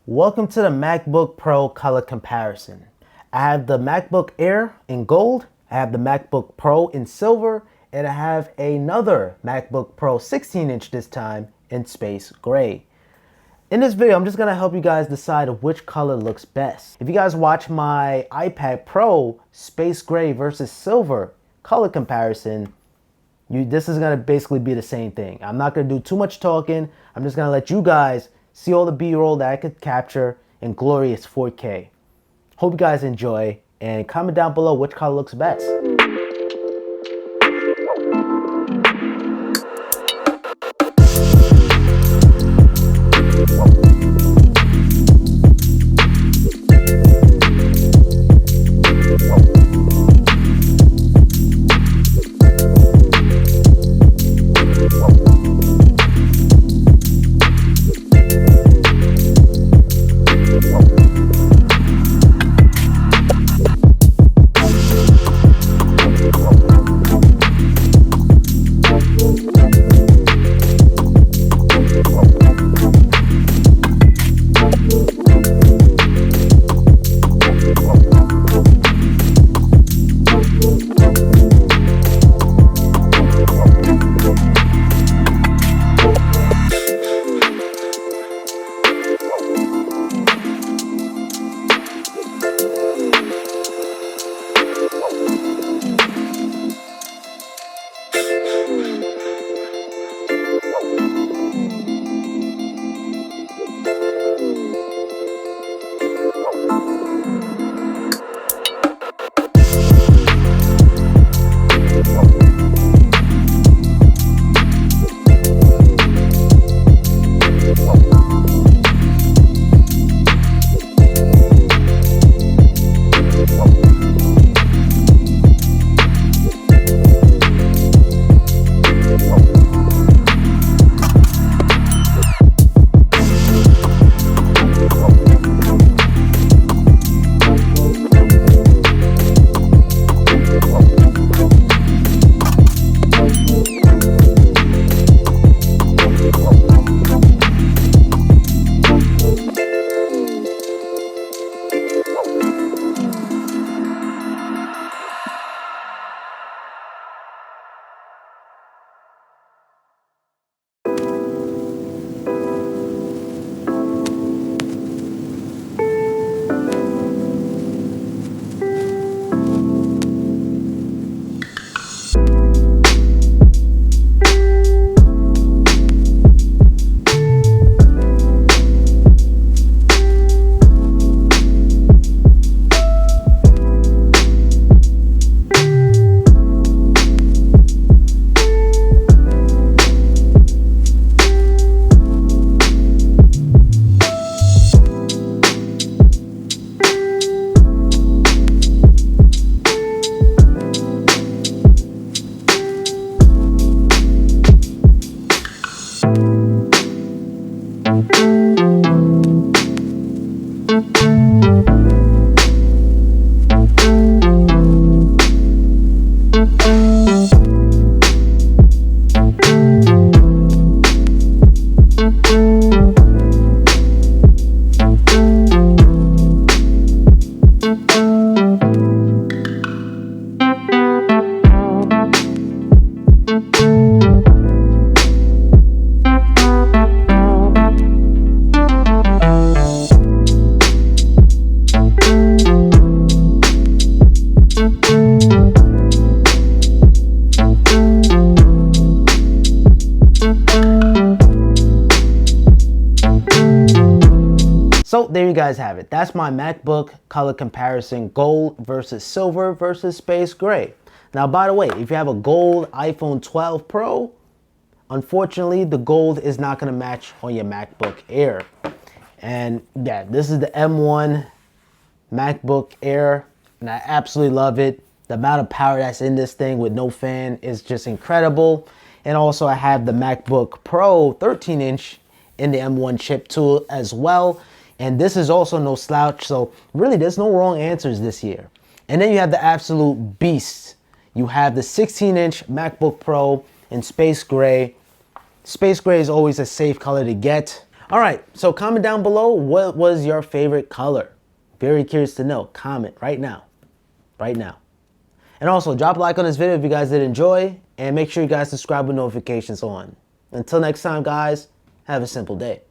Welcome to the MacBook Pro color comparison. I have the MacBook Air in gold, I have the MacBook Pro in silver, and I have another MacBook Pro 16-inch this time in space gray. In this video, I'm just gonna help you guys decide which color looks best. If you guys watch my iPad Pro space gray versus silver color comparison, this is gonna basically be the same thing. I'm not gonna do too much talking. I'm just gonna let you guys see all the B-roll that I could capture in glorious 4K. Hope you guys enjoy, and comment down below which color looks best. So there you guys have it. That's my MacBook color comparison, gold versus silver versus space gray. Now, by the way, if you have a gold iPhone 12 Pro, unfortunately, the gold is not going to match on your MacBook Air. And yeah, this is the M1 MacBook Air, and I absolutely love it. The amount of power that's in this thing with no fan is just incredible. And also, I have the MacBook Pro 13-inch in the M1 chip tool as well. And this is also no slouch, so really there's no wrong answers this year. And then you have the absolute beast. You have the 16-inch MacBook Pro in space gray. Space gray is always a safe color to get. All right, so comment down below, what was your favorite color? Very curious to know. Comment right now. Right now. And also, drop a like on this video if you guys did enjoy, and make sure you guys subscribe with notifications on. Until next time, guys, have a simple day.